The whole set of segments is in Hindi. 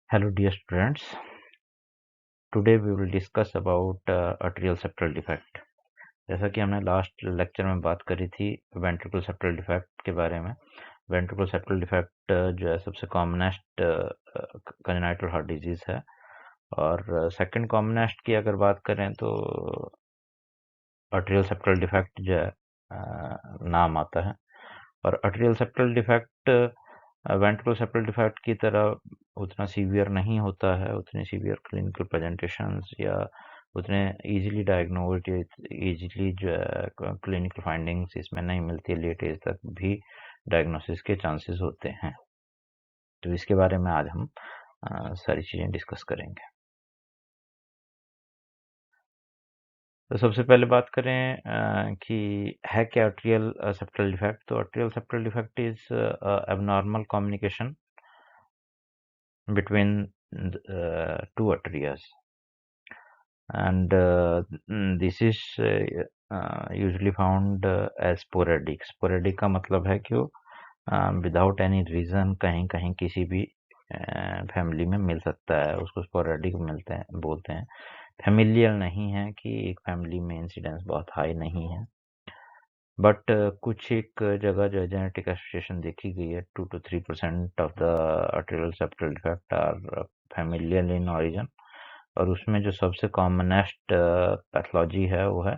Hello dear students, today we will discuss about atrial septal defect। जैसा कि हमने लास्ट लेक्चर में बात करी थी वेंट्रिकल सेप्टल डिफेक्ट के बारे में। वेंट्रिकल सेप्टल डिफेक्ट जो है सबसे कॉमनेस्ट कंजेनाइटल हार्ट डिजीज है, और सेकंड कॉमनेस्ट की अगर बात करें तो अट्रियल सेप्टल डिफेक्ट जो है नाम आता है। और atrial septal defect ventricle septal defect की तरह उतना सीवियर नहीं होता है, उतने सीवियर क्लिनिकल प्रेजेंटेशंस या उतने इजीली डायग्नोज्ड या इजीली जो है क्लिनिकल फाइंडिंग्स इसमें नहीं मिलती, लेट एज तक भी डायग्नोसिस के चांसेस होते हैं। तो इसके बारे में आज हम सारी चीज़ें डिस्कस करेंगे। तो सबसे पहले बात करें कि है क्या अट्रियल सेप्टल डिफेक्ट। तो atrial septal defect is abnormal communication between two atrias, and this is usually found as sporadic। sporadic का मतलब है कि वो विदाउट एनी रीजन कहीं कहीं किसी भी फैमिली में मिल सकता है, उसको स्पोरेडिक मिलते हैं बोलते हैं। फैमिलियल नहीं है कि एक फैमिली में इंसिडेंस बहुत हाई नहीं है, बट कुछ एक जगह जो है जेनेटिक एसोसिएशन देखी गई है। 2 to 3% of the atrial septal defect are familial in origin, और उसमें जो सबसे कॉमनेस्ट पैथोलॉजी है वो है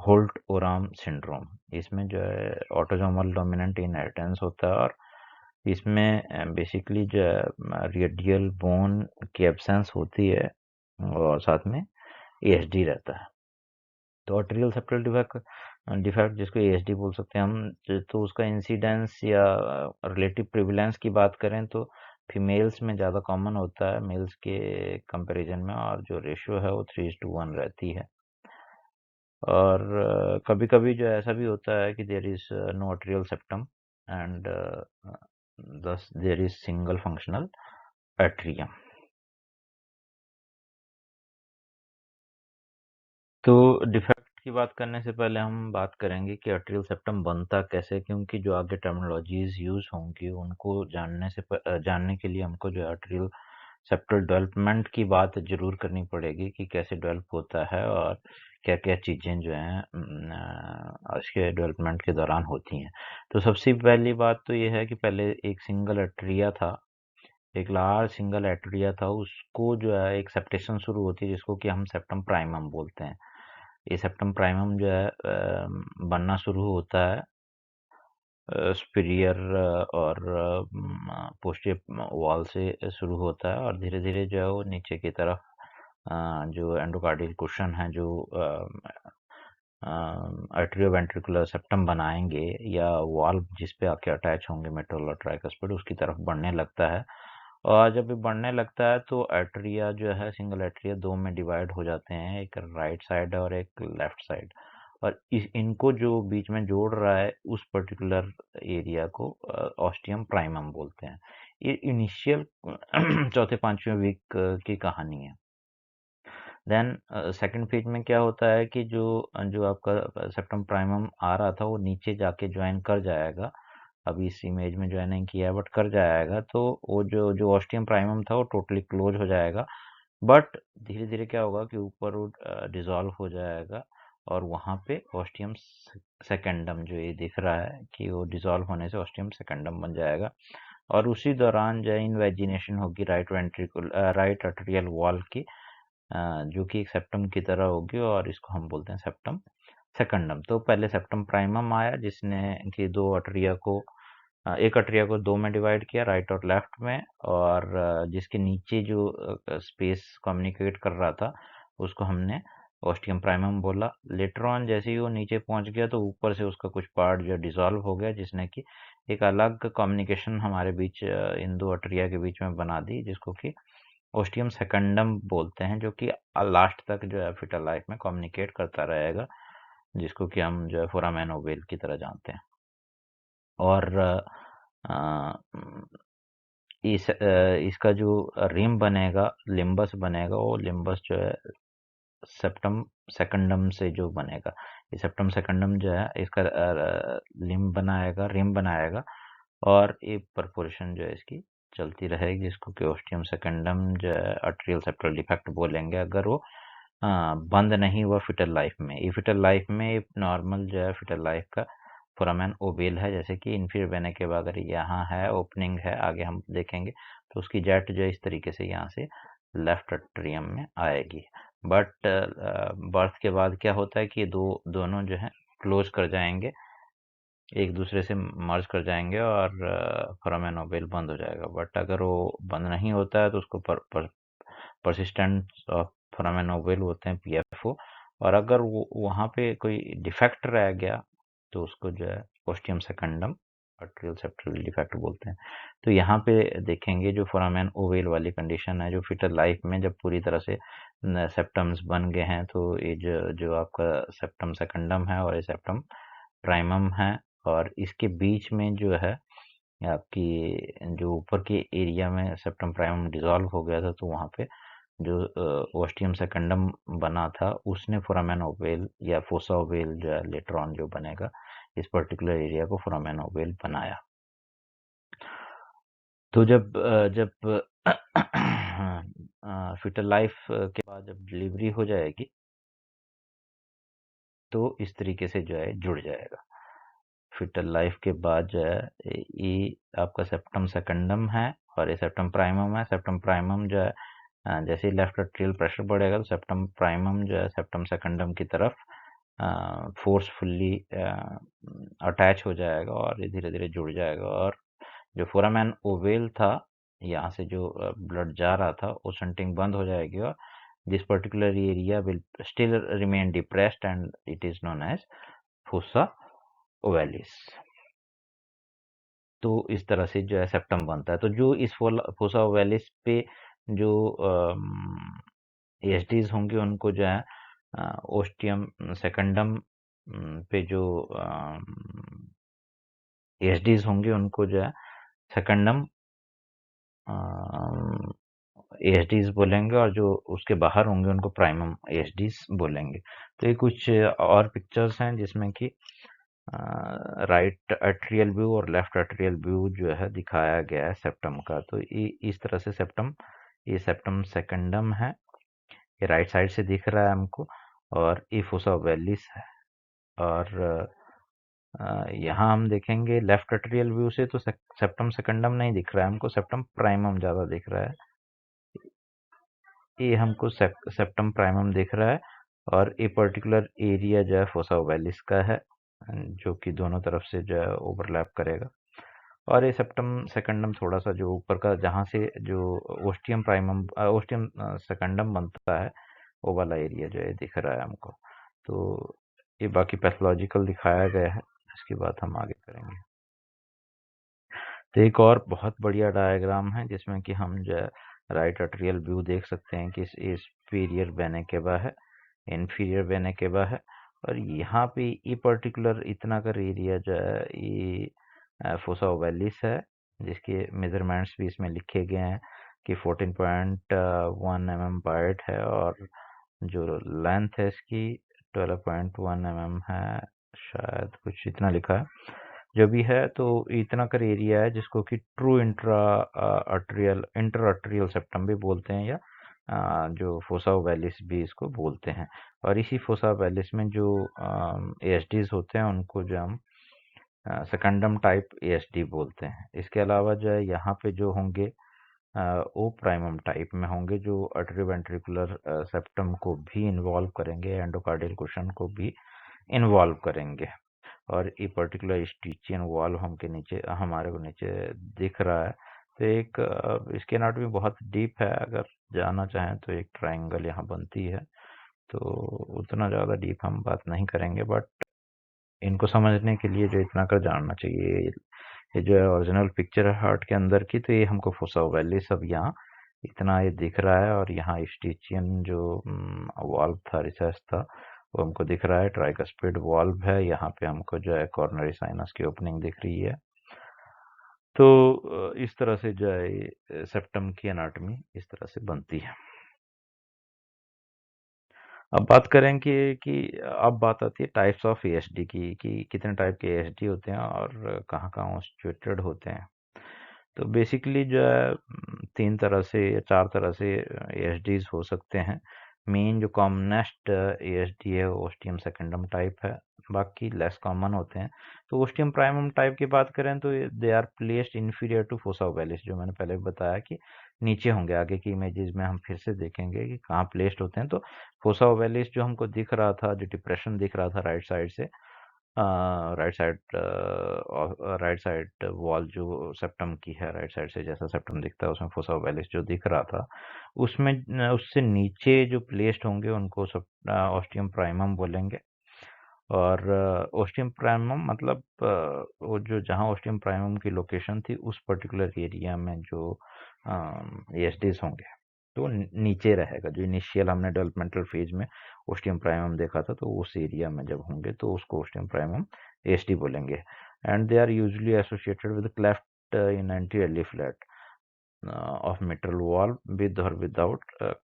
होल्ट ओराम सिंड्रोम। इसमें जो है ऑटोसोमल डोमिनेंट इनहेरिटेंस होता है, और इसमें बेसिकली जो है रेडियल बोन की एब्सेंस होती है और साथ में एएसडी रहता है। तो अट्रियल सेप्टल डिफेक्ट जिसको एएसडी बोल सकते हैं हम, तो उसका इंसिडेंस या रिलेटिव प्रिविलेंस की बात करें तो फीमेल्स में ज़्यादा कॉमन होता है मेल्स के कंपैरिजन में, और जो रेशियो है वो 3:1 रहती है। और कभी कभी जो ऐसा भी होता है कि there is no atrial septum and thus there is single functional atrium। तो डिफेक्ट की बात करने से पहले हम बात करेंगे कि अट्रियल सेप्टम बनता कैसे, क्योंकि जो आगे टर्मिनोलॉजीज यूज होंगी उनको जानने के लिए हमको जो अट्रियल सेप्टल डेवलपमेंट की बात जरूर करनी पड़ेगी कि कैसे डेवलप होता है और क्या क्या चीज़ें जो हैं उसके डेवलपमेंट के दौरान होती हैं। तो सबसे पहली बात तो ये है कि पहले एक सिंगल अट्रिया था, एक लार्ज सिंगल एट्रिया था, उसको जो है एक सेप्टेशन शुरू होती है जिसको कि हम सेप्टम प्राइमम बोलते हैं। ये सेप्टम प्राइमम जो है बनना शुरू होता है सुपीरियर और पोस्टीरियर वॉल से शुरू होता है, और धीरे धीरे जो है वो नीचे की तरफ जो एंडोकार्डियल कुशन है जो एट्रियोवेंट्रिकुलर सेप्टम बनाएंगे या वॉल्व जिस पे आके अटैच होंगे मेटल और ट्राइकस्पिड, उसकी तरफ बढ़ने लगता है। और जब ये बढ़ने लगता है तो एट्रिया जो है सिंगल एट्रिया दो में डिवाइड हो जाते हैं, एक राइट साइड और एक लेफ्ट साइड, और इनको जो बीच में जोड़ रहा है उस पर्टिकुलर एरिया को ऑस्टियम प्राइमम बोलते हैं। ये इनिशियल चौथे पांचवें वीक की कहानी है। देन सेकंड फेज में क्या होता है कि जो जो आपका सेप्टम प्राइमम आ रहा था वो नीचे जाके ज्वाइन कर जाएगा। अभी इस इमेज में ज्वाइन नहीं किया है बट कर जाएगा, तो वो जो जो ऑस्टियम प्राइमम था वो टोटली क्लोज हो जाएगा। बट धीरे धीरे क्या होगा कि ऊपर वो डिसॉल्व हो जाएगा, और वहाँ पे ऑस्टियम सेकेंडम जो ये दिख रहा है कि वो डिसॉल्व होने से ऑस्टियम सेकेंडम बन जाएगा। और उसी दौरान जो इनवेजिनेशन होगी राइट वेंट्रिकल राइट अट्रियल वॉल की, जो कि एक सेप्टम की तरह होगी, और इसको हम बोलते हैं सेप्टम सेकंडम। तो पहले सेप्टम प्राइमम आया जिसने कि दो अट्रिया को एक अट्रिया को दो में डिवाइड किया, राइट और लेफ्ट में, और जिसके नीचे जो स्पेस कम्युनिकेट कर रहा था उसको हमने ऑस्टियम प्राइमम बोला। लेटर ऑन जैसे ही वो नीचे पहुंच गया तो ऊपर से उसका कुछ पार्ट जो डिसॉल्व हो गया, जिसने कि एक अलग कम्युनिकेशन हमारे बीच इन दो अट्रिया के बीच में बना दी, जिसको कि ओस्टियम सेकंडम बोलते हैं, जो कि लास्ट तक जो है फीटल लाइफ में कम्युनिकेट करता रहेगा, जिसको कि हम जो है फोरामेन ओवेल की तरह जानते हैं। और इसका जो रिम बनेगा, लिम्बस बनेगा, वो लिम्बस जो है सेप्टम सेकंडम से जो बनेगा, ये सेप्टम सेकंडम जो है इसका रिम बनाएगा, और एक परफोरेशन जो है इसकी चलती रहेगी, जिसको कि ओस्टियम सेकेंडम जो है अट्रियल सेप्टल डिफेक्ट बोलेंगे, अगर वो बंद नहीं हुआ फिटल लाइफ में। ये फिटल लाइफ में नॉर्मल जो है फिटल लाइफ का फोरामेन ओवेल है, जैसे कि इन्फीरियर वेना के बाद अगर यहाँ है ओपनिंग है, आगे हम देखेंगे तो उसकी जेट जो है इस तरीके से यहाँ से लेफ्ट अट्रियम में आएगी। बट बर्थ के बाद क्या होता है कि दोनों जो है क्लोज कर जाएंगे, एक दूसरे से मर्ज कर जाएंगे और फोरामेन ओवेल बंद हो जाएगा। बट अगर वो बंद नहीं होता है तो उसको परसिस्टेंस ऑफ फोरामेन ओवेल बोलते हैं, पीएफओ। और अगर वो वहाँ पे कोई डिफेक्ट रह गया तो उसको जो है ओस्टियम सेकेंडम अट्रियल सेप्टल डिफेक्ट बोलते हैं। तो यहाँ पे देखेंगे जो फोरामेन ओवेल वाली कंडीशन है, जो फिटल लाइफ में जब पूरी तरह से सेप्टम्स बन गए हैं, तो ये जो आपका सेप्टम सेकेंडम है और ये सेप्टम प्राइमम है, और इसके बीच में जो है आपकी जो ऊपर के एरिया में सेप्टम प्राइमम डिसॉल्व हो गया था, तो वहाँ पे जो ओस्टियम सेकेंडम बना था उसने फोरामेन ओवेल या फोसा ओवेल जो है लेटर ऑन जो बनेगा इस पर्टिकुलर एरिया को फोरामेन ओवेल बनाया। तो जब फिटल लाइफ के बाद जब डिलीवरी हो जाएगी तो इस तरीके से जो है जुड़ जाएगा। फिटल लाइफ के बाद जो है ये आपका सेप्टम सेकेंडम है और ये सेप्टम प्राइमम है। सेप्टम प्राइमम जो है जैसे ही लेफ्ट अट्रियल प्रेशर बढ़ेगा तो सेप्टम प्राइमम जो है सेप्टम सेकेंडम की तरफ फोर्सफुली अटैच हो जाएगा और ये धीरे धीरे जुड़ जाएगा। और जो फोरामेन ओवेल था, यहाँ से जो ब्लड जा रहा था, वो शंटिंग बंद हो जाएगी और this particular area will still remain depressed and it is known as fossa ovalis. तो इस तरह से जो है सेप्टम बनता है। तो जो इस फोसा ओवेलिस पे जो एएसडीज होंगे उनको जो है ओस्टियम सेकेंडम पे जो एएसडीज होंगे उनको जो है सेकेंडम एएसडीज बोलेंगे, और जो उसके बाहर होंगे उनको प्राइमम एएसडीज बोलेंगे। तो ये कुछ और पिक्चर्स हैं जिसमें कि राइट अट्रियल व्यू और लेफ्ट अट्रियल व्यू जो है दिखाया गया है सेप्टम का। तो ये इस तरह से ये सेप्टम सेकेंडम है, ये राइट साइड से दिख रहा है हमको, और ये फोसा ओवेलिस है। और यहाँ हम देखेंगे लेफ्ट अट्रियल व्यू से तो सेप्टम सेकेंडम नहीं दिख रहा है हमको, सेप्टम प्राइमम ज़्यादा दिख रहा है। ये हमको सेप्टम प्राइमम दिख रहा है और ये पर्टिकुलर एरिया जो है फोसा ओवेलिस का है, जो कि दोनों तरफ से जो है ओवरलैप करेगा। और ये सेप्टम सेकेंडम थोड़ा सा जो ऊपर का जहाँ से जो ओस्टियम सेकेंडम बनता है, वो वाला एरिया जो है दिख रहा है हमको। तो ये बाकी पैथोलॉजिकल दिखाया गया है, इसकी बात हम आगे करेंगे। तो एक और बहुत बढ़िया डायग्राम है जिसमें कि हम जो है राइट अट्रियल व्यू देख सकते हैं कि इस सुपीरियर वेना केवा है, इन्फीरियर वेना केवा है, और यहाँ पे ये पर्टिकुलर इतना का एरिया जो है ये फोसा ओवेलिस है, जिसके मेजरमेंट्स भी इसमें लिखे गए हैं कि 14.1 mm वाइड है और जो लेंथ है इसकी 12.1 mm है, शायद कुछ इतना लिखा है जो भी है। तो इतना कर एरिया है जिसको कि ट्रू इंटर अट्रियल सेप्टम भी बोलते हैं, या जो फोसा ओवेलिस भी इसको बोलते हैं। और इसी फोसा ओवेलिस में जो एएसडीज होते हैं उनको जो हम सेकेंडम टाइप एएसडी बोलते हैं। इसके अलावा जो है यहाँ पे जो होंगे ओ प्राइमम टाइप में होंगे, जो अट्रियोवेंट्रिकुलर सेप्टम को भी इन्वॉल्व करेंगे, एंडोकार्डियल कुशन को भी इन्वॉल्व करेंगे। और ये पर्टिकुलर स्टिचियन वॉल हमारे को नीचे दिख रहा है। तो एक इसकी एनाटॉमी बहुत डीप है, अगर जाना चाहें तो एक ट्रायंगल यहाँ बनती है, तो उतना ज़्यादा डीप हम बात नहीं करेंगे, बट इनको समझने के लिए जो इतना कर जानना चाहिए। ये जो है ओरिजिनल पिक्चर है हार्ट के अंदर की, तो ये हमको फोसा ओवेलिस सब यहाँ इतना ये दिख रहा है, और यहाँ स्टिचियन जो वाल्व था, रिसेस था, वो हमको दिख रहा है। ट्राइकस्पिड वाल्व है, यहाँ पे हमको जो है कॉर्नरी साइनस की ओपनिंग दिख रही है। तो इस तरह से जो है सेप्टम की एनाटॉमी इस तरह से बनती है। अब बात करें कि अब बात आती है टाइप्स ऑफ एएसडी की, कि कितने टाइप के एएसडी होते हैं और कहाँ कहाँ कॉन्स्टिट्यूटेड होते हैं। तो बेसिकली जो है 3 तरह से या 4 तरह से एएसडीज हो सकते हैं। मेन जो कॉमनेस्ट एएसडी है वो ओस्टियम सेकेंडम टाइप है, बाकी लेस कॉमन होते हैं। तो ओस्टियम प्राइमम टाइप की बात करें तो they are placed inferior to fossa ovalis, जो मैंने पहले बताया कि नीचे होंगे। आगे की इमेजेस में हम फिर से देखेंगे कि कहाँ प्लेस्ड होते हैं। तो फोसा ओवैलिस जो हमको दिख रहा था, जो डिप्रेशन दिख रहा था राइट साइड से, राइट साइड वॉल जो सेप्टम की है, राइट साइड से जैसा सेप्टम दिखता है उसमें फोसा ओवैलिस जो दिख रहा था, उसमें उससे नीचे जो प्लेस्ड होंगे उनको सब ऑस्टियम प्राइमम बोलेंगे। और ओस्टियम प्राइमम मतलब वो जो जहाँ ओस्टियम प्राइमम की लोकेशन थी उस पर्टिकुलर एरिया में जो एएसडीज होंगे तो नीचे रहेगा। जो इनिशियल हमने डेवलपमेंटल फेज में ओस्टियम प्राइमम देखा था तो उस एरिया में जब होंगे तो उसको ओस्टियम प्राइमम एएसडी बोलेंगे। And they are usually associated with cleft in anterior leaflet of mitral valve with or without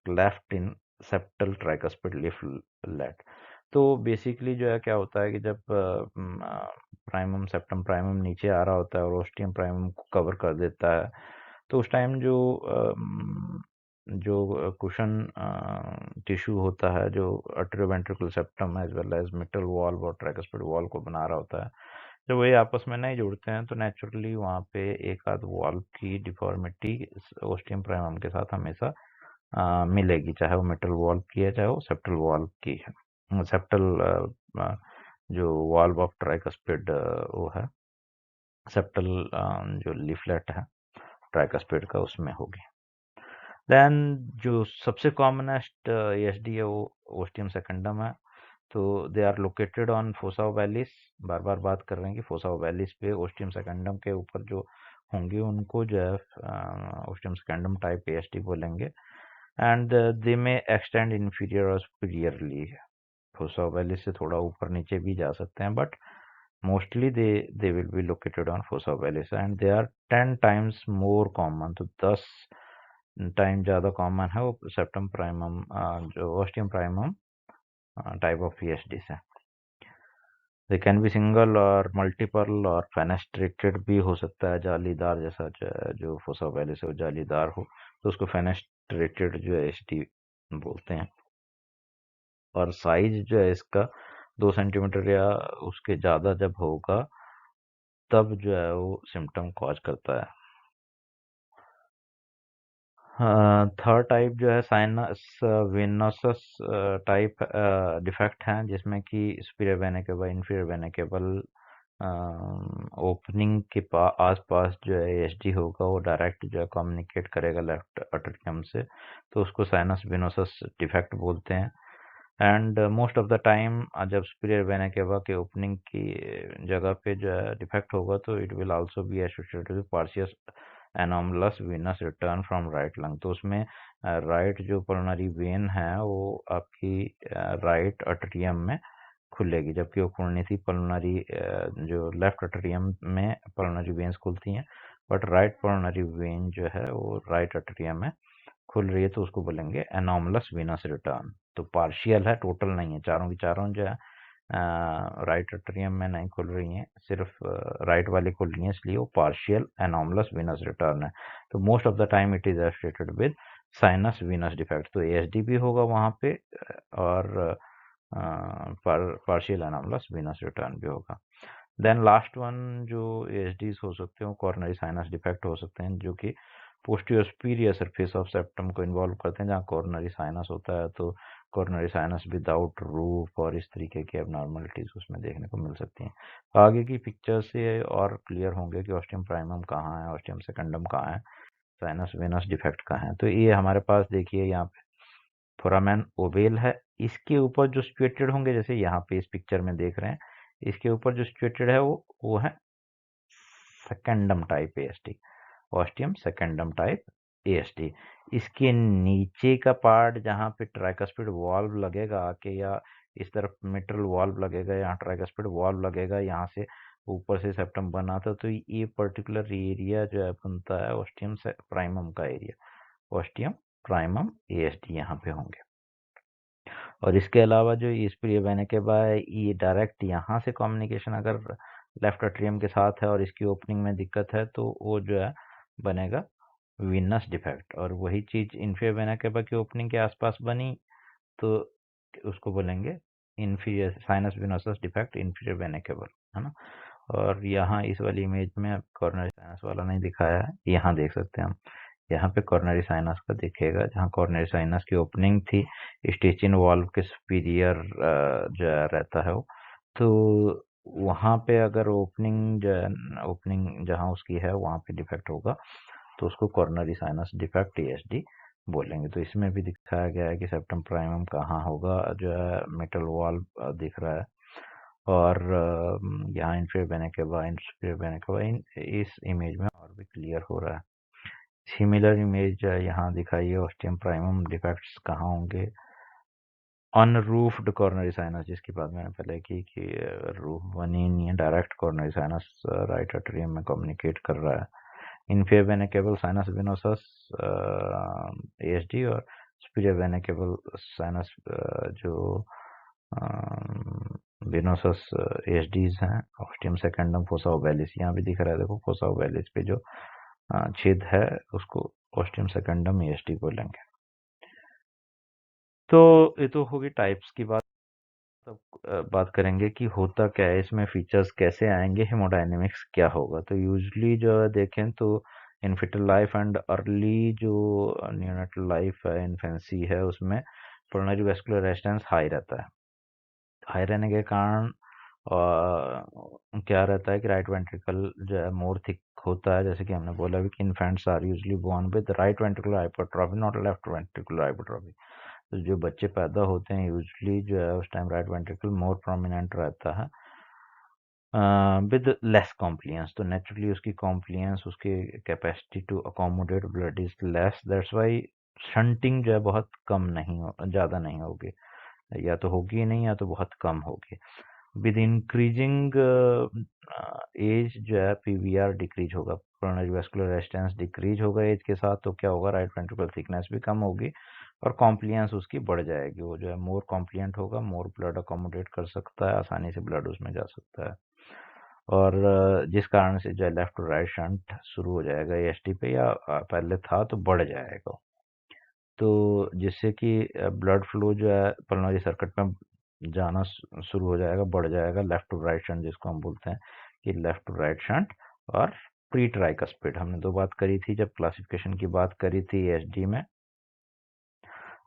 cleft in septal tricuspid leaflet। तो बेसिकली जो है क्या होता है कि जब प्राइमम सेप्टम प्राइमम नीचे आ रहा होता है और ओस्टियम प्राइमम को कवर कर देता है, तो उस टाइम जो कुशन टिश्यू होता है जो atrioventricular septum as well as mitral valve और ट्राइकस्पिड वॉल्व को बना रहा होता है, जब वो आपस में नहीं जुड़ते हैं तो नेचुरली वहाँ पे एक आध वॉल्व की डिफॉर्मिटी ओस्टियम प्राइमम के साथ हमेशा मिलेगी, चाहे वो मिटल वॉल्व की है चाहे वो सेप्टल वॉल्व की है। सेप्टल जो वॉल्व ऑफ ट्राइकस्पिड वो है सेप्टल जो लीफलेट है ट्राइकस्पिड का उसमें होगी। देन जो सबसे कॉमनेस्ट एएसडी है वो ओस्टियम सेकेंडम है। तो they are located on fossa ovalis. बार बार बात कर रहे हैं कि फोसा ओवैलिस पे ओस्टियम सेकेंडम के ऊपर जो होंगे उनको जो है ओस्टियम सेकेंडम टाइप एएसडी बोलेंगे। एंड दे में एक्सटेंड इन्फीरियर और सुपीरियरली। फोसा ओवैलिस से थोड़ा ऊपर नीचे भी जा सकते हैं, but mostly they will be located on fossa ovalis and they are 10 times more common। तो 10 टाइम ज़्यादा कॉमन है वो सेप्टम प्राइमम जो ostium primum type of ESD से। दे कैन बी सिंगल और मल्टीपल और फेनेस्ट्रेटेड भी हो सकता है, जालीदार जैसा जो फोसा ओवैलिस है वो जालीदार हो तो उसको फेनेस्ट्रेटेड जो है एसडी बोलते हैं। और साइज जो है इसका 2 सेंटीमीटर या उसके ज़्यादा जब होगा तब जो है वो सिम्टम कॉज करता है। थर्ड टाइप जो है साइनस वेनोसस टाइप डिफेक्ट हैं, जिसमें कि superior vena cable inferior vena cable opening के आसपास जो है एएसडी होगा वो डायरेक्ट जो है कम्युनिकेट करेगा लेफ्ट अट्रियम से, तो उसको साइनस वेनोसस डिफेक्ट बोलते हैं। And most of the time जब सुपीरियर वेना केवा के ओपनिंग की जगह पे जो है डिफेक्ट होगा तो it will also be associated with partial anomalous Venus return from right lung. तो उसमें राइट जो पल्मोनरी वेन है वो आपकी राइट अट्रियम में खुलेगी, जबकि वो खुलनी थी पल्मोनरी जो लेफ्ट अट्रियम में पल्मोनरी वेन्स खुलती हैं, बट राइट पल्मोनरी वेन जो है वो राइट अट्रियम में खुल रही है तो उसको बोलेंगे एनोमलस वेनस रिटर्न। तो पार्शियल है, टोटल नहीं है, चारों की चारों जो है राइट अट्रियम में नहीं खुल रही हैं, सिर्फ राइट वाली खुल रही हैं, इसलिए वो पार्शियल एनोमलस वेनस रिटर्न है। तो most of the time it is associated with sinus venous defect. तो एएसडी भी होगा वहाँ पे और पार्शियल एनोमलस वेनस रिटर्न भी होगा। देन लास्ट वन जो एएसडीज हो सकते हैं कॉर्नरी साइनस डिफेक्ट हो सकते हैं, जो कि posterior superior surface of septum को इन्वॉल्व करते हैं, जहाँ कॉर्नरी साइनस होता है। तो कॉर्नरी साइनस विदाउट रूफ और इस तरीके की एबनॉर्मलिटीज उसमें देखने को मिल सकती हैं। आगे की पिक्चर से और क्लियर होंगे कि ऑस्टियम प्राइमम कहाँ है, ऑस्टियम सेकेंडम कहाँ है, साइनस वेनस डिफेक्ट कहाँ है। तो ये हमारे पास देखिए यहाँ पे फोरामेन ओवेल है, इसके ऊपर जो सिचुएटेड होंगे जैसे यहाँ पे इस पिक्चर में देख रहे हैं, इसके ऊपर जो सिचुएटेड है वो है secundum type AST, ostium secundum type AST. इसके नीचे का पार्ट जहाँ पे ट्राइकस्पिड वॉल्व लगेगा आके, या इस तरफ मिट्रल वॉल्व लगेगा, यहाँ ट्राइकस्पिड वॉल्व लगेगा, यहाँ से ऊपर से सेप्टम बना था, तो ये पर्टिकुलर एरिया जो है बनता है ऑस्टियम प्राइमम का एरिया, ऑस्टियम प्राइमम एएसडी यहाँ पे होंगे। और इसके अलावा जो स्प्रिय बहने के बाद ये डायरेक्ट यहाँ से कम्युनिकेशन अगर लेफ्ट अट्रियम के साथ है और इसकी ओपनिंग में दिक्कत है तो वो जो है बनेगा वीनस डिफेक्ट, और वही चीज़ इन्फीरियर वेना केवा की ओपनिंग के आसपास बनी तो उसको बोलेंगे inferior sinus venosus defect inferior vena cava, है ना। और यहाँ इस वाली इमेज में कॉर्नरी साइनस वाला नहीं दिखाया है, यहाँ देख सकते हैं हम, यहाँ पे कॉर्नरी साइनस का दिखेगा, जहाँ कॉर्नरी साइनस की ओपनिंग थी स्टिचिन वॉल्व के सुपीरियर जो रहता है वो, तो वहाँ पे अगर ओपनिंग जो है, ओपनिंग जहाँ उसकी है वहाँ पे डिफेक्ट होगा तो उसको कॉर्नरी साइनस डिफेक्ट ESD बोलेंगे। तो इसमें भी दिखाया गया है कि सेप्टम प्राइमम कहाँ होगा, जो है मेटल वॉल दिख रहा है, और यहाँ inferior vena cava inferior vena cava इस इमेज में और भी क्लियर हो रहा है। सिमिलर इमेज यहाँ दिखाई है, ऑस्टियम प्राइमम डिफेक्ट्स कहाँ होंगे, अनरूफ्ड कॉर्नरी साइनस, जिसकी बात मैंने पहले की कि रूफ बनी नहीं है, direct coronary sinus right atrium में कम्युनिकेट कर रहा है। इन्फीरियर वेना केवल साइनस विनोसस ASD, और सुपीरियर वेना केवल साइनस जो विनोसस ASDs हैं, ऑस्टियम सेकेंडम फोसा ओवैलिस, यहाँ भी दिख रहा है देखो, फोसा ओवैलिस पे जो छेद है उसको ऑस्टियम सेकेंडम ASD बोलेंगे। तो ये तो होगी टाइप्स की बात। तब बात करेंगे कि होता क्या है इसमें, फीचर्स कैसे आएंगे, हेमोडायनेमिक्स क्या होगा। तो यूजली जो है देखें तो इनफिटल लाइफ एंड अर्ली जो न्यूनेटल लाइफ है, इन्फेंसी है, उसमें पल्मोनरी वेस्कुलर रेजिस्टेंस हाई रहता है। हाई रहने के कारण क्या रहता है कि राइट वेंट्रिकल जो है मोर थिक होता है, जैसे कि हमने बोला भी कि infants are usually born with right ventricular hypertrophy not left ventricular hypertrophy. तो जो बच्चे पैदा होते हैं यूजली जो है उस time right ventricle more prominent रहता है विद लेस कॉम्प्लियंस, तो नेचुरली उसकी कॉम्प्लियंस, उसकी capacity to accommodate blood is less, that's why shunting जो है बहुत कम नहीं हो, ज़्यादा नहीं होगी, या तो होगी ही नहीं या तो बहुत कम होगी। विद इंक्रीजिंग एज जो है PVR डिक्रीज होगा, पल्मोनरी वेस्कुलर रेजिस्टेंस डिक्रीज होगा एज के साथ, तो क्या होगा, राइट वेंट्रिकल थिकनेस भी कम होगी और कॉम्प्लियंस उसकी बढ़ जाएगी, वो जो है मोर कॉम्प्लियंट होगा, मोर ब्लड अकोमोडेट कर सकता है, आसानी से ब्लड उसमें जा सकता है, और जिस कारण से जो है लेफ्ट टू राइट शंट शुरू हो जाएगा ESD पे, या पहले था तो बढ़ जाएगा, तो जिससे कि ब्लड फ्लो जो है पल्मोनरी सर्किट में जाना शुरू हो जाएगा, बढ़ जाएगा, लेफ्ट टू राइट शंट जिसको हम बोलते हैं कि लेफ्ट टू राइट शंट। और प्री ट्राइकस्पिड हमने दो बात करी थी जब क्लासिफिकेशन की बात करी थी ESD में,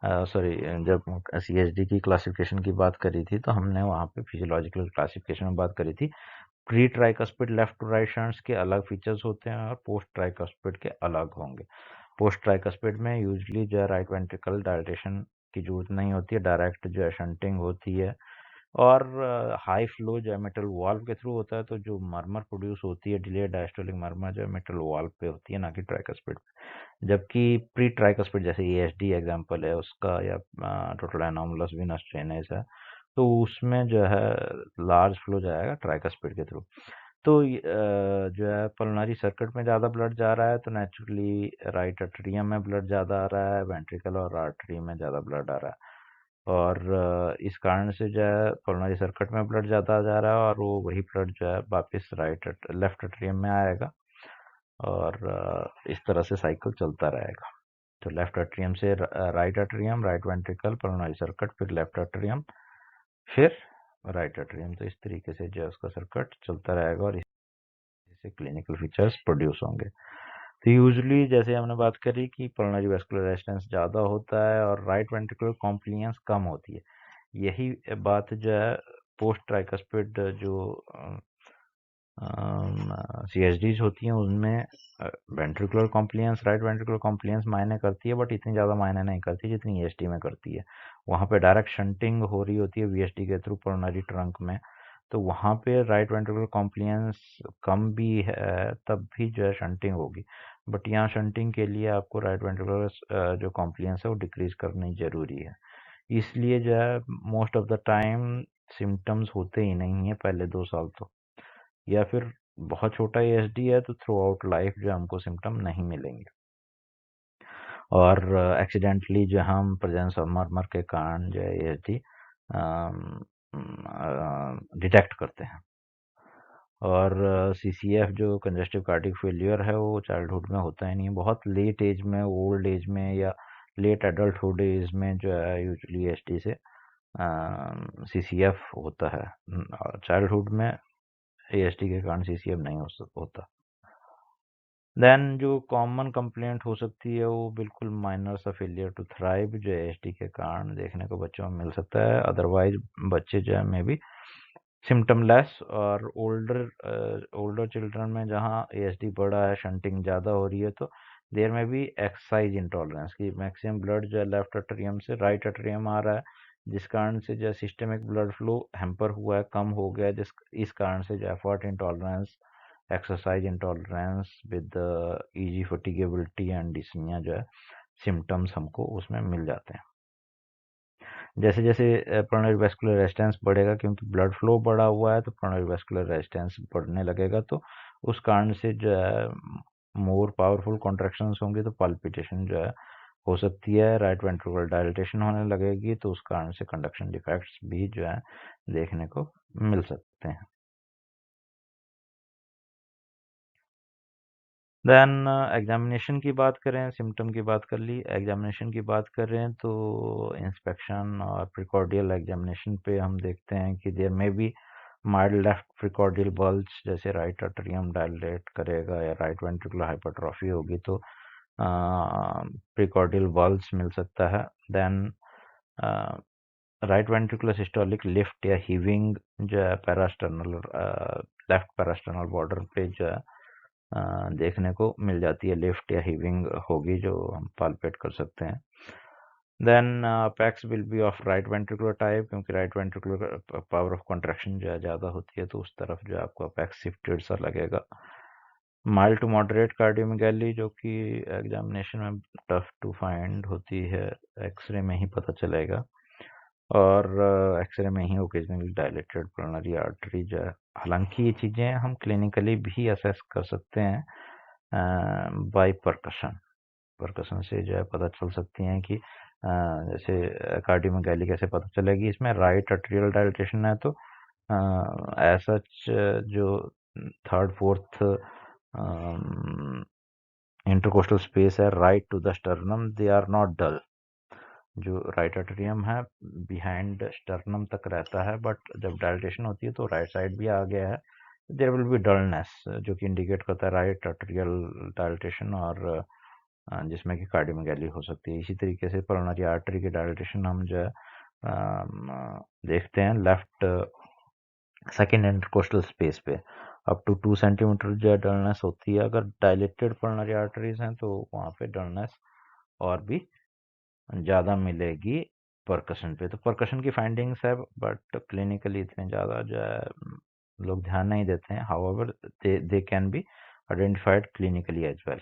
सॉरी जब CSD की क्लासिफिकेशन की बात करी थी तो हमने वहाँ पे फिजियोलॉजिकल क्लासिफिकेशन में बात करी थी। Pre tricuspid left to right shunts के अलग फीचर्स होते हैं और पोस्ट ट्राइकस्पिड के अलग होंगे। पोस्ट ट्राइकस्पिड में यूजली जो है राइट वेंट्रिकल डायलेटेशन की जरूरत नहीं होती है, डायरेक्ट जो है शंटिंग होती है, और हाई फ्लो जो है मेटल वाल्व के थ्रू होता है, तो जो मरमर प्रोड्यूस होती है डिलेड डायस्टोलिक मरमर जो है मेटल वाल्व पे होती है, ना कि ट्राइकस्पिड पे। जबकि प्री ट्राइकस्पिड जैसे ESD एग्जांपल है उसका, या टोटल एनोमलस वेनस ड्रेनेज है, तो उसमें जो है लार्ज फ्लो जाएगा ट्राइकस्पिड के थ्रू। तो जो है पल्मोनरी सर्किट में ज़्यादा ब्लड जा रहा है तो नेचुरली राइट एट्रियम में ब्लड ज़्यादा आ रहा है, वेंट्रिकल और आर्टरी में ज़्यादा ब्लड आ रहा है, और इस कारण से जो है पल्मोनरी सर्किट में ब्लड ज़्यादा जा रहा है, और वो वही ब्लड जो है वापस लेफ्ट एट्रियम में आएगा, और इस तरह से साइकिल चलता रहेगा। तो लेफ्ट एट्रियम से right atrium, right ventricle, pulmonary circuit, फिर लेफ्ट एट्रियम, फिर राइट एट्रियम, तो इस तरीके से जो है उसका सर्किट चलता रहेगा और इससे क्लिनिकल फीचर्स प्रोड्यूस होंगे। तो यूजली जैसे हमने बात करी कि पल्मोनरी वेस्कुलर रेजिस्टेंस ज़्यादा होता है और राइट वेंट्रिकुलर कॉम्प्लियंस कम होती है। यही बात जो है पोस्ट ट्राइकस्पिड जो CSDs होती हैं उनमें ventricular compliance, right ventricular compliance मायने करती है, बट इतनी ज़्यादा मायने नहीं करती जितनी ESD में करती है। वहाँ पे डायरेक्ट शंटिंग हो रही होती है VSD के थ्रू पल्मोनरी ट्रंक में, तो वहाँ पे राइट वेंट्रिकुलर कॉम्प्लियंस कम भी है तब भी जो है शंटिंग होगी, बट यहाँ शंटिंग के लिए आपको राइट वेंट्रिकुलर जो कॉम्प्लियंस है वो डिक्रीज करनी जरूरी है। इसलिए जो है most of the time symptoms होते ही नहीं है पहले 2 साल तो, या फिर बहुत छोटा ESD है तो थ्रू आउट लाइफ जो हमको सिम्टम नहीं मिलेंगे, और एक्सीडेंटली जो हम प्रेजेंस ऑफ मरमर के कारण जो है ESD डिटेक्ट करते हैं। और CCF जो कंजेस्टिव कार्डियक फेलियर है वो चाइल्डहुड में होता ही नहीं है, बहुत लेट एज में, ओल्ड एज में या लेट एडल्टहुड एज में जो है यूजुअली ESD से CCF होता है। चाइल्डहुड में ESD के कारण CCF नहीं होता। देन जो कॉमन कंप्लेंट हो सकती है वो बिल्कुल माइनर सा फेलियर टू थ्राइव जो ESD के कारण देखने को बच्चों में मिल सकता है। अदरवाइज बच्चे जो है मे बी सिम्टमलेस। और ओल्डर चिल्ड्रन में जहाँ ESD बढ़ा है, शंटिंग ज़्यादा हो रही है, तो देयर में भी एक्सरसाइज इंटॉलरेंस की मैक्सिमम ब्लड जो है लेफ्ट एट्रियम से राइट एट्रियम आ रहा है, जिस कारण से जो सिस्टमिक ब्लड फ्लो हैम्पर हुआ है, कम हो गया है, जिस इस कारण से जो effort intolerance, exercise intolerance with easy fatigability and dyspnoea जो है सिम्टम्स हमको उसमें मिल जाते हैं। जैसे जैसे प्रोनरी वेस्कुलर रेजिस्टेंस बढ़ेगा, क्योंकि ब्लड फ्लो बढ़ा हुआ है तो प्रोनरी वेस्कुलर रेजिस्टेंस बढ़ने लगेगा, तो उस कारण से जो है मोर पावरफुल कॉन्ट्रैक्शंस होंगे तो पल्पिटेशन जो है हो सकती है, राइट वेंट्रिकुलर डायलिटेशन होने लगेगी, तो उस कारण से कंडक्शन डिफेक्ट्स भी जो है देखने को मिल सकते हैं। देन एग्जामिनेशन की बात करें, सिम्टम की बात कर ली, एग्जामिनेशन की बात करें तो इंस्पेक्शन और प्रिकॉर्डियल एग्जामिनेशन पे हम देखते हैं कि देयर में भी माइल्ड लेफ्ट प्रिकॉर्डियल बल्ज, जैसे राइट एट्रियम डायलेट करेगा या राइट वेंट्रिकुलर हाइपरट्रॉफी होगी तो प्रिकॉर्डियल बल्ज मिल सकता है। Then right ventricular systolic lift या हीविंग जो है पैरास्टर्नल लेफ्ट पैरास्टर्नल बॉर्डर पे जो है देखने को मिल जाती है, लिफ्ट या हीविंग होगी जो हम पाल्पेट कर सकते हैं। Then apex will be of right ventricular type, क्योंकि right ventricular power of contraction जो है ज़्यादा होती है, तो उस तरफ जो है आपको पैक्स शिफ्टेड सा लगेगा। माइल्ड टू मॉडरेट कार्डियोमेगाली जो कि एग्जामिनेशन में टफ टू फाइंड होती है, एक्सरे में ही पता चलेगा, और एक्सरे में ही ओकेजनली डायलेटेड कोरोनरी आर्टरी जो है। हालांकि ये चीज़ें हम क्लिनिकली भी असेस कर सकते हैं बाय परकशन। परकशन से जो है पता चल सकती हैं कि जैसे कार्डियोमेगाली कैसे पता चलेगी, इसमें राइट अट्रियल डायलिटेशन है तो ऐसा जो थर्ड फोर्थ इंटरकोस्टल स्पेस है right to the sternum, they are not dull. जो राइट एट्रियम है बिहाइंड स्टर्नम तक रहता है, बट जब डायलिटेशन होती है तो राइट साइड भी आ गया है, देयर विल बी डलनेस, जो कि इंडिकेट करता है राइट एट्रियल डायलिटेशन, और जिसमें कि कार्डियोमेगाली हो सकती है। इसी तरीके से कोरोनरी आर्टरी की डायलिटेशन हम जो है देखते हैं लेफ्ट सेकेंड इंटरकोस्टल स्पेस पे अप टू 2 सेंटीमीटर जो है डलनेस होती है। अगर डायलेटेड कोरोनरी आर्टरीज हैं तो वहाँ पे डलनेस और भी ज़्यादा मिलेगी परकशन पे। तो परकशन की फाइंडिंग्स है, बट क्लिनिकली इतने ज़्यादा जो है लोग ध्यान नहीं देते हैं। However they can be identified clinically as well.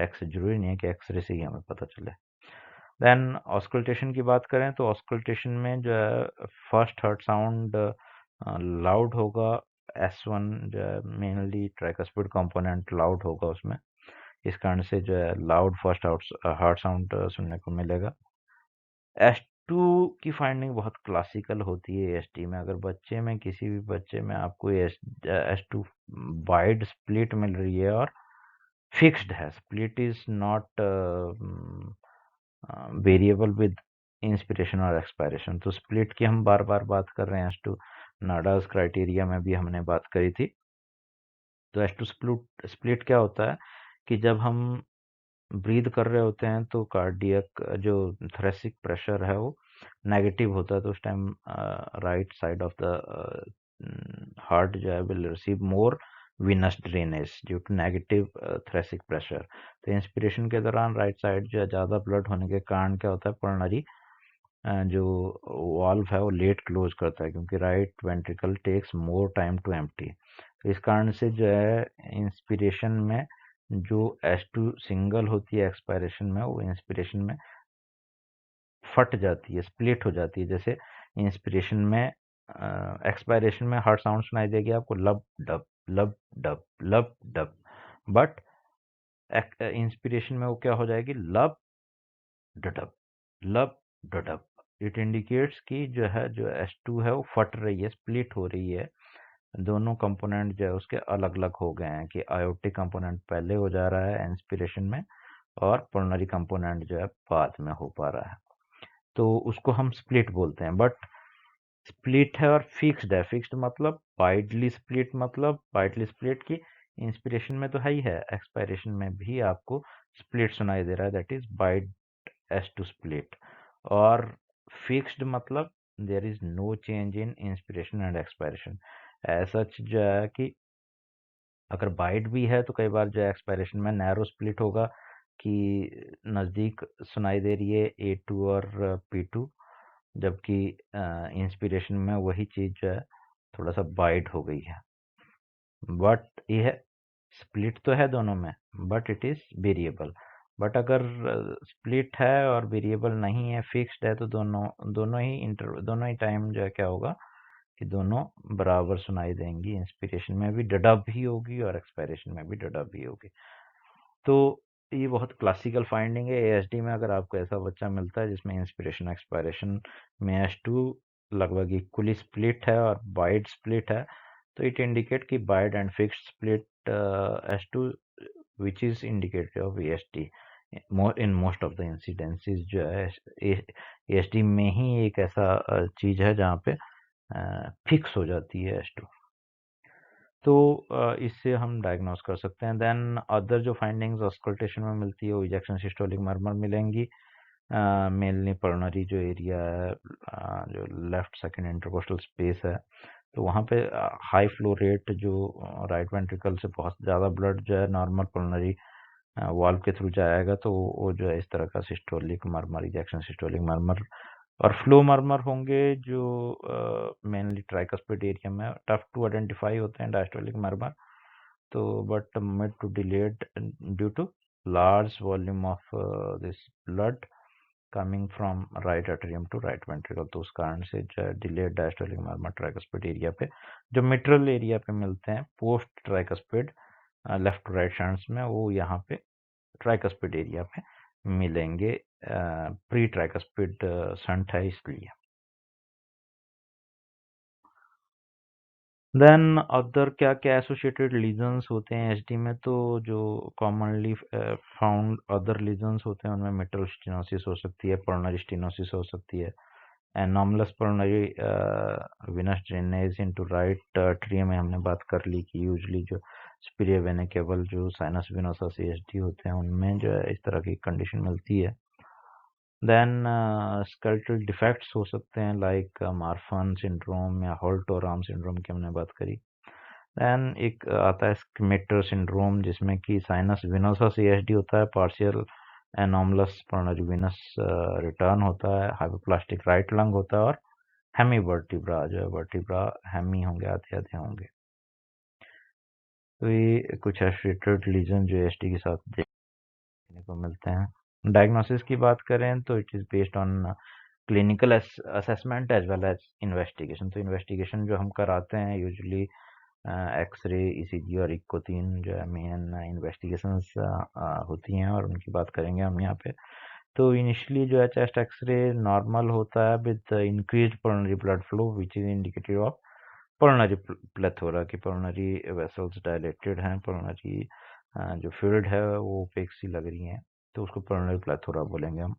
X जरूरी नहीं है कि एक्सरे से ही हमें पता चले। देन ऑस्कल्टेशन की बात करें तो ऑस्कल्टेशन में जो है फर्स्ट हार्ट साउंड लाउड होगा, S1 जो है मेनली ट्राइकस्पिड कंपोनेंट लाउड होगा उसमें, इस कारण से जो है लाउड फर्स्ट हार्ट साउंड सुनने को मिलेगा। S2 की फाइंडिंग बहुत क्लासिकल होती है ESD में। अगर बच्चे में किसी भी बच्चे में आपको S2 वाइड स्प्लिट मिल रही है और फिक्स्ड है, split is not variable with inspiration और एक्सपायरेशन, तो स्प्लिट की हम बार बार बात कर रहे हैं। S2 नाडास क्राइटेरिया में भी हमने बात करी थी। तो S2 स्प्लिट क्या होता है कि जब हम ब्रीद कर रहे होते हैं तो कार्डियक जो थ्रेसिक प्रेशर है वो नेगेटिव होता है, तो उस time right side of the heart जो है will receive more venous drainage due to negative thoracic pressure. तो इंस्पिरेशन के दौरान राइट साइड जो है ज़्यादा ब्लड होने के कारण क्या होता है, कोरोनरी जो वाल्व है वो लेट क्लोज करता है, क्योंकि right ventricle takes more time to empty. तो इस कारण से जो है इंस्पिरेशन में जो S2 सिंगल होती है एक्सपायरेशन में, वो इंस्पिरेशन में फट जाती है, स्प्लिट हो जाती है। जैसे इंस्पिरेशन में एक्सपायरेशन में हार्ट साउंड सुनाई देगी आपको, लब डब लब डब लब डब, बट इंस्पिरेशन में वो क्या हो जाएगी, लब डडब लब डडब। इट इंडिकेट्स कि जो है जो S2 है वो फट रही है, स्प्लिट हो रही है, दोनों कंपोनेंट जो है उसके अलग अलग हो गए हैं कि आयोटिक कंपोनेंट पहले हो जा रहा है इंस्पिरेशन में और पल्मोनरी कंपोनेंट जो है बाद में हो पा रहा है, तो उसको हम स्प्लिट बोलते हैं। बट स्प्लिट है और फिक्स्ड है। फिक्स्ड मतलब वाइडली स्प्लिट, मतलब वाइडली स्प्लिट की इंस्पिरेशन में तो है ही है, एक्सपायरेशन में भी आपको स्प्लिट सुनाई दे रहा है, that is wide S two split. और फिक्स्ड मतलब there is no change in inspiration and expiration. ऐसा जो है कि अगर बाइट भी है तो कई बार जो है एक्सपायरेशन में नैरो स्प्लिट होगा कि नज़दीक सुनाई दे रही है A2 और P2, जबकि इंस्पिरेशन में वही चीज़ जो है थोड़ा सा बाइट हो गई है। बट यह स्प्लिट तो है दोनों में, but it is variable. But अगर स्प्लिट है और वेरिएबल नहीं है, फिक्स्ड है, तो दोनों ही टाइम जो है क्या होगा कि दोनों बराबर सुनाई देंगी। इंस्पिरेशन में भी डडब ही होगी और एक्सपायरेशन में भी डडब ही होगी। तो ये बहुत क्लासिकल फाइंडिंग है एएसडी में। अगर आपको ऐसा बच्चा मिलता है जिसमें इंस्पिरेशन एक्सपायरेशन में एस2 लगभग इक्वली स्प्लिट है और वाइड स्प्लिट है, तो इट इंडिकेट कि wide and fixed split S2 which is indicator of ASD in most of the incidences. जो है एएसडी में ही एक ऐसा चीज है जहाँ पे फिक्स हो जाती है एस2। तो इससे हम डायग्नोस कर सकते हैं। देन अदर जो फाइंडिंग्स ऑस्कल्टेशन में मिलती है वो इजेक्शन सिस्टोलिक मरमर मिलेंगी। मेनली पल्मोनरी जो एरिया है, जो लेफ्ट सेकंड इंटरकोस्टल स्पेस है, तो वहाँ पे हाई फ्लो रेट, जो राइट वेंट्रिकल से बहुत ज़्यादा ब्लड जो है नॉर्मल पल्मोनरी वाल्व के थ्रू जाएगा, तो वो जो है इस तरह का systolic murmur, ejection systolic murmur. और फ्लो मरमर होंगे जो मेनली ट्राइकस्पिड एरिया में टफ टू आइडेंटिफाई होते हैं, डायस्टोलिक मरमर। तो but mid to delayed due to large volume of this blood coming from right atrium to right ventricle, तो उस कारण से जो delayed diastolic murmur tricuspid area पे, जो मिट्रल एरिया पे मिलते हैं post tricuspid left to right shunts में, वो यहाँ पे ट्राइकस्पिड एरिया पे मिलेंगे। प्री ट्राइकस्पिड शंट है इसलिए। देन अदर क्या क्या एसोसिएटेड लीजन्स होते हैं एचडी में, तो जो कॉमनली फाउंड अदर लीजन्स होते हैं उनमें मिट्रल स्टेनोसिस हो सकती है, पल्मोनरी स्टेनोसिस हो सकती है, anomalous pulmonary venous drainage into right atrium में हमने बात कर ली कि यूजुअली जो सुपीरियर वेना केबल जो साइनस वेनोसा सीएसडी होते हैं उनमें जो है इस तरह की कंडीशन मिलती है। देन स्केलेटल डिफेक्ट्स हो सकते हैं लाइक मार्फन सिंड्रोम या होल्ट और राम सिंड्रोम की हमने बात करी। देन एक आता है स्किमेटर सिंड्रोम जिसमें कि साइनस वेनोसा सीएसडी होता है, partial anomalous pulmonary Venus return होता है, हाइपोप्लास्टिक राइट लंग होता है, और हेमी वर्टिब्रा जो है वर्टिब्रा हेमी होंगे, आधे आधे होंगे। तो ये कुछ एसोसिएटेड लीजन जो एसडी के साथ देखने को मिलते हैं। डायग्नोसिस की बात करें तो it is based on clinical assessment as well as investigation. तो इन्वेस्टिगेशन जो हम कराते हैं यूजुअली एक्सरे, ईसीजी और इको, तीन जो है मेन इन्वेस्टिगेशंस होती हैं और उनकी बात करेंगे हम यहाँ पे। तो इनिशियली जो है चेस्ट एक्सरे नॉर्मल होता है with increased pulmonary blood flow which is indicative of pulmonary plethora की पल्मोनरी वेसल्स डायलेटेड हैं, पल्मोनरी जो फ्लूइड है वो ओपेक सी लग रही हैं, तो उसको पल्मोनरी प्लेथोरा बोलेंगे हम।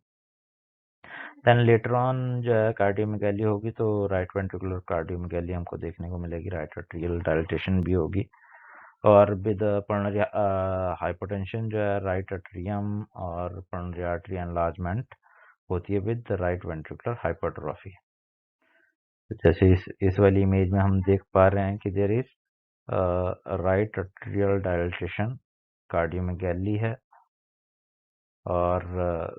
देन लेटर ऑन जो है कार्डियोमेगाली होगी, तो राइट वेंट्रिकुलर कार्डियोमेगाली हमको देखने को मिलेगी, राइट एट्रियल डायलिटेशन भी होगी, और विद पल्मोनरी हाइपोटेंशन जो है राइट एट्रियम और पल्मोनरी आर्टरी एनलार्जमेंट होती है विद राइट वेंट्रिकुलर हाइपरट्रॉफी। जैसे इस वाली इमेज में हम देख पा रहे हैं कि there is right atrial dilatation, cardiomegaly है, और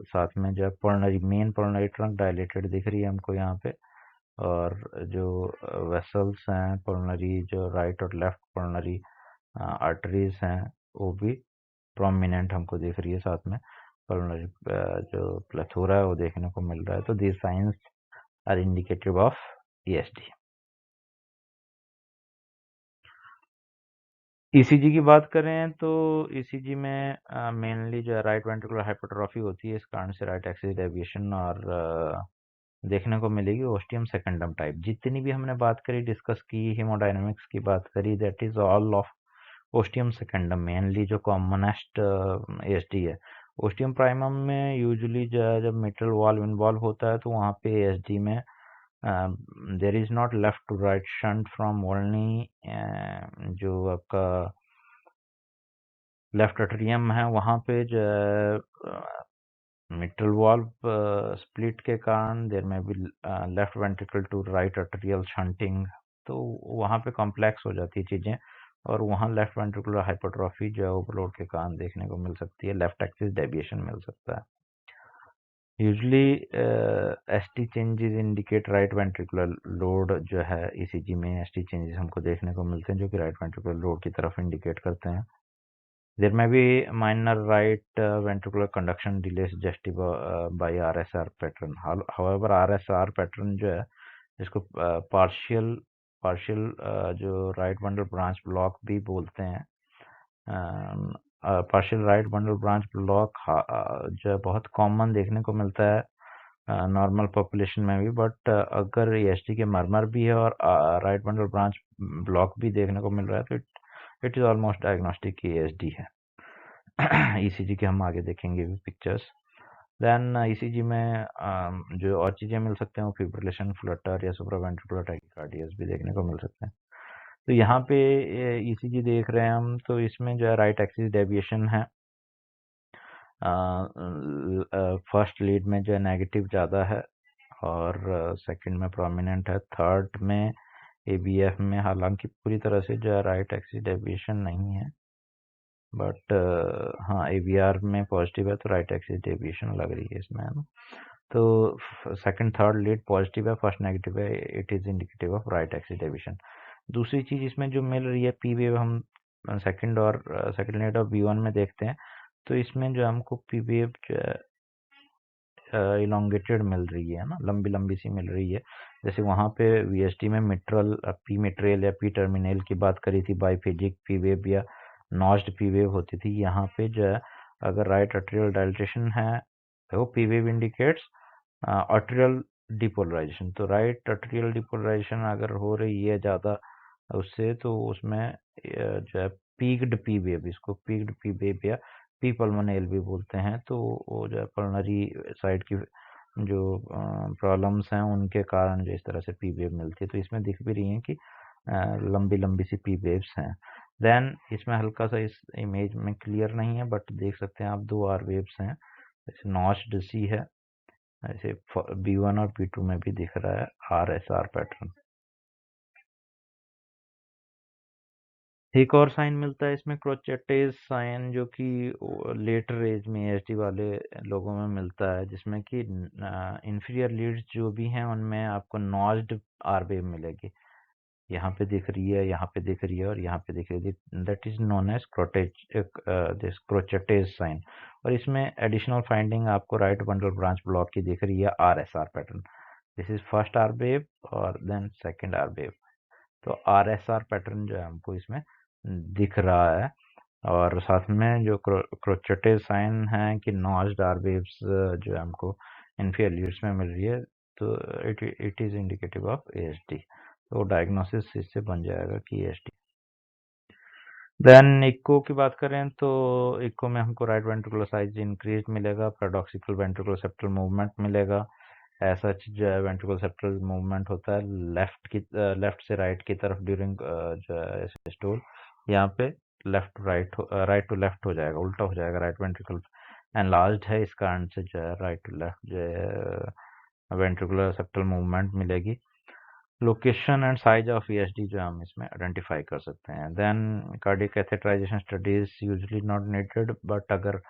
साथ में जो है pulmonary main pulmonary trunk dilated दिख रही है हमको यहाँ पे, और जो वेसल्स हैं पल्मोनरी, जो राइट और लेफ्ट पल्मोनरी आर्टरीज हैं वो भी प्रोमिनेंट हमको दिख रही है, साथ में पल्मोनरी जो प्लेथोरा है वो देखने को मिल रहा है। तो these signs are indicative of ASD. ECG की बात करें तो ईसीजी में मेनली जो राइट वेंट्रिकुलर हाइपरट्रॉफी होती है, इस कारण से राइट एक्सिस डेविएशन और देखने को मिलेगी ओस्टियम सेकेंडम टाइप। जितनी भी हमने बात करी, डिस्कस की, हेमोडायनामिक्स की बात करी, that is all of ostium secundum, mainly जो कॉमनेस्ट एएसडी है। ओस्टियम प्राइमम में यूजुअली जब मिट्रल वाल्व इन्वॉल्व होता है तो वहाँ पे एएसडी में there is not left to right shunt from only जो आपका लेफ्ट एट्रियम है वहाँ पे जो मिट्रल वाल्व स्प्लिट के कारण देर में भी left ventricle to right atrial shunting, तो वहाँ पे कॉम्प्लेक्स हो जाती है चीज़ें, और वहाँ लेफ्ट वेंट्रिकुलर हाइपरट्रॉफी जो है ओवरलोड के कारण देखने को मिल सकती है, लेफ्ट एक्सिस डेविएशन मिल सकता है। Usually ST changes indicate right ventricular load, जो है ईसीजी में एसटी चेंजेस हमको देखने को मिलते हैं जो कि राइट वेंट्रिकुलर लोड की तरफ इंडिकेट करते हैं। There may be minor right ventricular conduction delay suggested by RSR pattern. However, RSR pattern जो है जिसको पार्शियल जो राइट बंडल ब्रांच ब्लॉक भी बोलते हैं, partial right bundle branch block जो है बहुत कॉमन देखने को मिलता है नॉर्मल पॉपुलेशन में भी, बट अगर एएसडी के मर्मर भी है और राइट बंडल ब्रांच ब्लॉक भी देखने को मिल रहा है तो इट इज ऑलमोस्ट डायग्नोस्टिक की एएसडी है। ईसीजी के हम आगे देखेंगे भी पिक्चर्स। देन ईसीजी में जो और चीज़ें मिल सकते हैं वो फिब्रिलेशन, फ्लटर या सुप्रावेंट्रिकुलर टैकीकार्डियास भी देखने को मिल सकते हैं। तो यहाँ पे ईसीजी देख रहे हैं हम, तो इसमें जो है राइट एक्सिस डेविएशन है, फर्स्ट लीड में जो है नेगेटिव ज़्यादा है और सेकंड में प्रोमिनेंट है, थर्ड में एबीएफ में हालांकि पूरी तरह से जो है राइट एक्सिस डेविएशन नहीं है, बट हाँ एवीआर में पॉजिटिव है तो राइट एक्सिस डेविएशन लग रही है इसमें, है ना। तो सेकंड थर्ड लीड पॉजिटिव है, फर्स्ट नेगेटिव है, it is indicative of right axis deviation. दूसरी चीज इसमें जो मिल रही है पी वेव, हम सेकंड लीड और बी1 में देखते हैं तो इसमें जो हमको पी वेव जो है इलोंगेटेड मिल रही है ना, लंबी लंबी सी मिल रही है। जैसे वहाँ पे वीएसटी में मिट्रल पी मिट्रेल या पी टर्मिनल की बात करी थी, बाइफेजिक पी वेव या नॉच्ड पी वेव होती थी। यहाँ पे जो है अगर राइट अट्रियल डायलेटेशन है तो पी वेव इंडिकेट्स अट्रियल डिपोलराइजेशन। तो राइट अट्रियल डिपोलराइजेशन अगर हो रही है ज़्यादा उससे, तो उसमें जो है पीक्ड पी वेव, इसको पीक्ड पी वेव या पी पल्मोनल भी बोलते हैं, तो वो जो है पल्मनरी साइड की जो प्रॉब्लम्स हैं उनके कारण जो इस तरह से पी वेव मिलती है। तो इसमें दिख भी रही है कि लंबी लंबी सी पी वेव्स हैं। देन इसमें हल्का सा इस इमेज में क्लियर नहीं है बट देख सकते हैं आप दो आर वेव्स हैं, जैसे नॉच्ड सी है, ऐसे B1 और B2 में भी दिख रहा है RSR पैटर्न। एक और साइन मिलता है इसमें क्रोचेटेज साइन, जो कि लेटर एज में एएसडी वाले लोगों में मिलता है, जिसमें कि इंफीरियर लीड्स जो भी हैं उनमें आपको नॉच्ड आर वेव मिलेगी। यहाँ पे दिख रही है, यहाँ पे दिख रही है और यहाँ पे दिख रही है, that is known as this crochetage sign. और इसमें एडिशनल फाइंडिंग आपको राइट बंडल ब्रांच ब्लॉक की दिख रही है RSR pattern. This is first R wave और देन सेकंड आर वेव। तो RSR पैटर्न जो है हमको इसमें दिख रहा है, और साथ में जो क्रोचेटेज साइन है कि नॉच्ड आर वेव्स जो हमको इन्फीरियर लीड्स में मिल रही है, तो it is indicative of ASD. तो डायग्नोसिस इससे बन जाएगा कि एएसडी। देन इको की बात करें तो इको में हमको राइट वेंट्रिकुलर साइज इंक्रीज मिलेगा, पैराडॉक्सिकल वेंट्रिकुलर सेप्टल मूवमेंट मिलेगा। ऐसा जो है वेंट्रिकुलर सेप्टल मूवमेंट होता है लेफ्ट से राइट की तरफ ड्यूरिंग जो है सिस्टोल। यहाँ पे राइट टू लेफ्ट हो जाएगा, उल्टा हो जाएगा, राइट वेंट्रिकल एनलार्ज्ड है, इस कारण से जो है राइट टू लेफ्ट जो है वेंट्रिकुलर सेप्टल मूवमेंट मिलेगी। Location and size of ESD जो हम इसमें आइडेंटिफाई कर सकते हैं। Then cardiac catheterization studies usually not needed, but अगर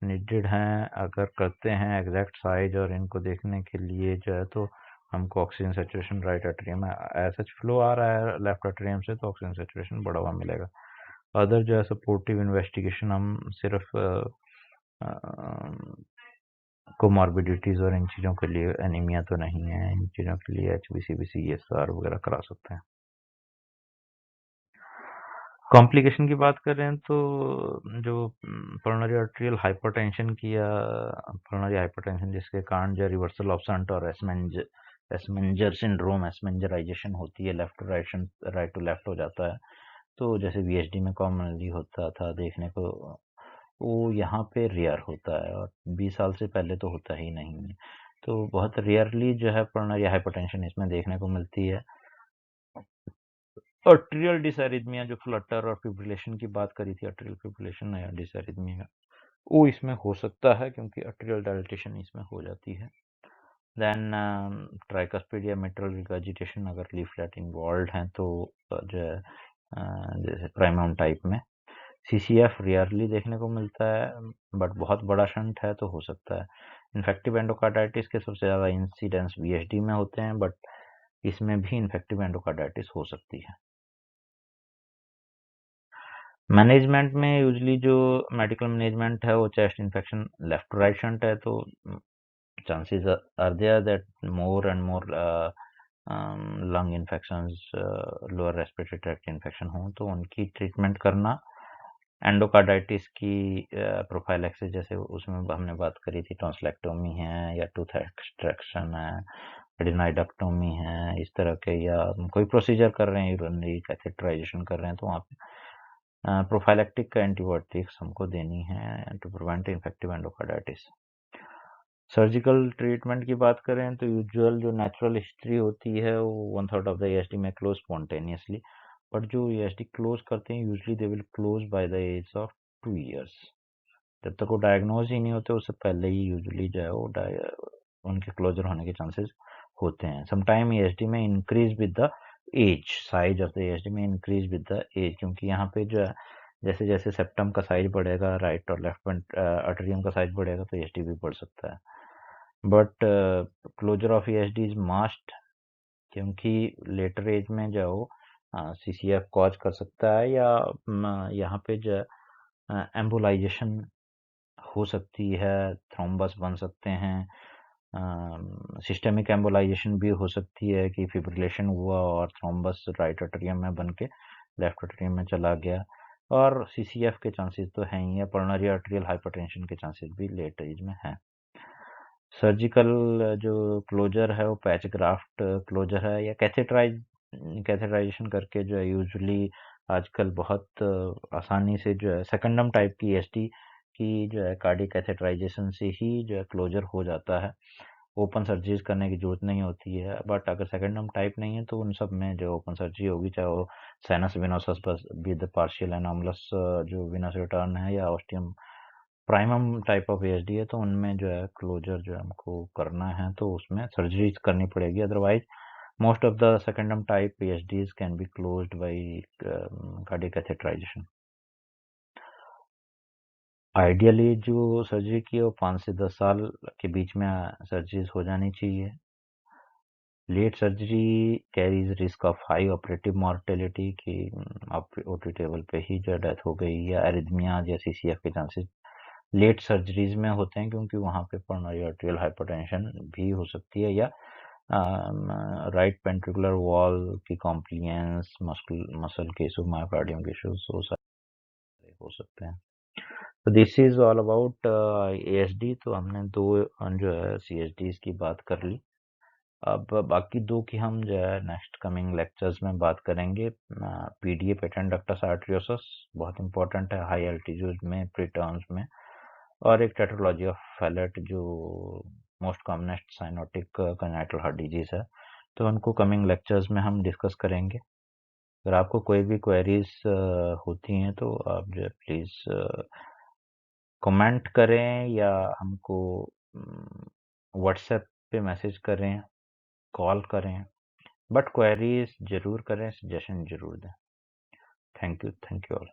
नीडेड हैं, अगर करते हैं एग्जैक्ट साइज और इनको देखने के लिए जो है, तो हमको ऑक्सीजन सेचुरेशन राइट एट्रियम में ऐसा फ्लो आ रहा है लेफ्ट एट्रियम से, तो ऑक्सीजन सेचुरेशन बढ़ा हुआ मिलेगा। अदर जो है सपोर्टिव इन्वेस्टिगेशन हम सिर्फ कोमॉर्बिडिटीज और इन चीज़ों के लिए, एनीमिया तो नहीं है, इन चीज़ों के लिए HbCbC ESR वगैरह करा सकते हैं। कॉम्प्लिकेशन की बात करें तो जो पल्मोनरी आर्टेरियल हाइपरटेंशन की या पल्मोनरी हाइपरटेंशन जिसके कारण जो रिवर्सल ऑफ शंट और एस्मेंजर सिंड्रोम एस्मेंजराइजेशन होती है, left to right to left हो जाता है, तो जैसे वीएचडी में कॉमनली होता था देखने को, वो यहाँ पे रेयर होता है और 20 साल से पहले तो होता ही नहीं है। तो बहुत रेयरली जो है पल्मोनरी हाइपरटेंशन इसमें देखने को मिलती है। आर्टेरियल डिसएरिथमिया जो फ्लटर और फिब्रिलेशन की बात करी थी, आर्टेरियल फिब्रिलेशन या डिसएरिथमिया, वो इसमें हो सकता है क्योंकि आर्टेरियल डायलेटेशन इसमें हो जाती है। देन ट्राइकस्पिड या मिट्रल रिगर्जिटेशन अगर लीफलेट इन्वॉल्व हैं तो जो है जैसे प्राइमम टाइप में सीसीएफ रेयरली देखने को मिलता है, बट बहुत बड़ा शंट है तो हो सकता है। इन्फेक्टिव एंडोकार्डाइटिस के सबसे ज़्यादा इंसिडेंस वीएचडी में होते हैं, बट इसमें भी इन्फेक्टिव एंडोकार्डाइटिस हो सकती है। मैनेजमेंट में यूजली जो मेडिकल मैनेजमेंट है वो chest infection left to right shunt है, तो chances are there that more and more lung infections, lower respiratory tract infection हो तो उनकी ट्रीटमेंट करना। एंडोकार्डाइटिस की प्रोफाइलैक्सिस जैसे उसमें हमने बात करी थी, टॉन्सिलेक्टोमी है या टूथ एक्सट्रैक्शन है, एडिनोइडक्टोमी है, इस तरह के, या कोई प्रोसीजर कर रहे हैं, यूरिनरी कैथेटराइजेशन कर रहे हैं, तो वहाँ पे प्रोफाइलेक्टिक एंटीबायोटिक्स हमको देनी है to prevent infective endocarditis. Surgical treatment की बात करें तो यूजुअल जो नेचुरल हिस्ट्री होती है वो 1/3 ऑफ द ईएसडी में क्लोज स्पॉन्टेनियसली, बट जो ईएसडी क्लोज करते हैं usually they will close by the age of 2 years. जब तक वो डायग्नोज ही नहीं होते उससे पहले ही यूजुअली जो है वो उनके क्लोजर होने के चांसेस होते हैं। समटाइम ईएसडी में increase with the age, size of the ESD में इंक्रीज विद द एज, क्योंकि यहाँ पे जो है जैसे जैसे सेप्टम का साइज बढ़ेगा, राइट और लेफ्ट आर्टेरियम का साइज बढ़ेगा, तो ईएसडी भी बढ़ सकता है। But closure of ESD is must, क्योंकि लेटर एज में जो सीसीएफ कॉज कर सकता है, या यहाँ पे जो एम्बोलाइजेशन हो सकती है, थ्रोम्बस बन सकते हैं, सिस्टेमिक एम्बोलाइजेशन भी हो सकती है कि फिब्रिलेशन हुआ और थ्रोम्बस राइट आर्टेरियम में बन के लेफ्ट आर्टेरियम में चला गया, और सीसीएफ के चांसेस तो हैं ही है, पल्मोनरी आर्टेरियल हाइपरटेंशन के चांसेस भी लेट एज में हैं। सर्जिकल जो क्लोजर है वो पैच ग्राफ्ट क्लोजर है या कैथेटराइजेशन करके जो है यूजुअली आजकल बहुत आसानी से जो है सेकेंडम टाइप की एसटी की जो है कार्डियक कैथेटराइजेशन से ही जो है क्लोजर हो जाता है, ओपन सर्जरीज करने की जरूरत नहीं होती है। बट अगर सेकेंडम टाइप नहीं है तो उन सब में जो ओपन सर्जरी होगी, चाहे वो sinus venosus with partial anomalous जो विनस रिटर्न है या ostium primum type of ASD है, तो उनमें जो है क्लोजर जो है हमको करना है तो उसमें सर्जरी करनी पड़ेगी। Otherwise most of the secundum type ASDs can be closed by cardiac catheterisation. Ideally जो सर्जरी की है वो 5 से 10 साल के बीच में सर्जरीज हो जानी चाहिए। Late surgery carries risk of high operative mortality की ओटी टेबल पे ही जो डेथ हो गई, या एरिथमिया या सीसीएफ के चांसेस लेट सर्जरीज में होते हैं, क्योंकि वहाँ पे पल्मोनरी आर्टेरियल हाइपरटेंशन भी हो सकती है, या राइट वेंट्रिकुलर वॉल की कॉम्प्लियंस, मसल के इशू, मायोकार्डियम के इश्यूज वो सारे हो सकते हैं। तो this is all about ASD. तो हमने दो जो है सीएसडीज की बात कर ली, अब बाकी दो की हम जो है नेक्स्ट कमिंग लेक्चर्स में बात करेंगे। पीडीए पेटेंट डक्टस आर्टरियोसस बहुत इंपॉर्टेंट है हाई एल्टीट्यूड में, प्री टर्म्स में, और एक टेट्रोलॉजी ऑफ फैलेट जो most commonest cyanotic congenital heart disease है, तो उनको कमिंग लेक्चर्स में हम डिस्कस करेंगे। अगर आपको कोई भी क्वेरीज होती हैं तो आप जो है प्लीज़ कमेंट करें या हमको व्हाट्सएप पे मैसेज करें, कॉल करें, बट क्वेरीज जरूर करें, सजेशन जरूर दें। Thank you all.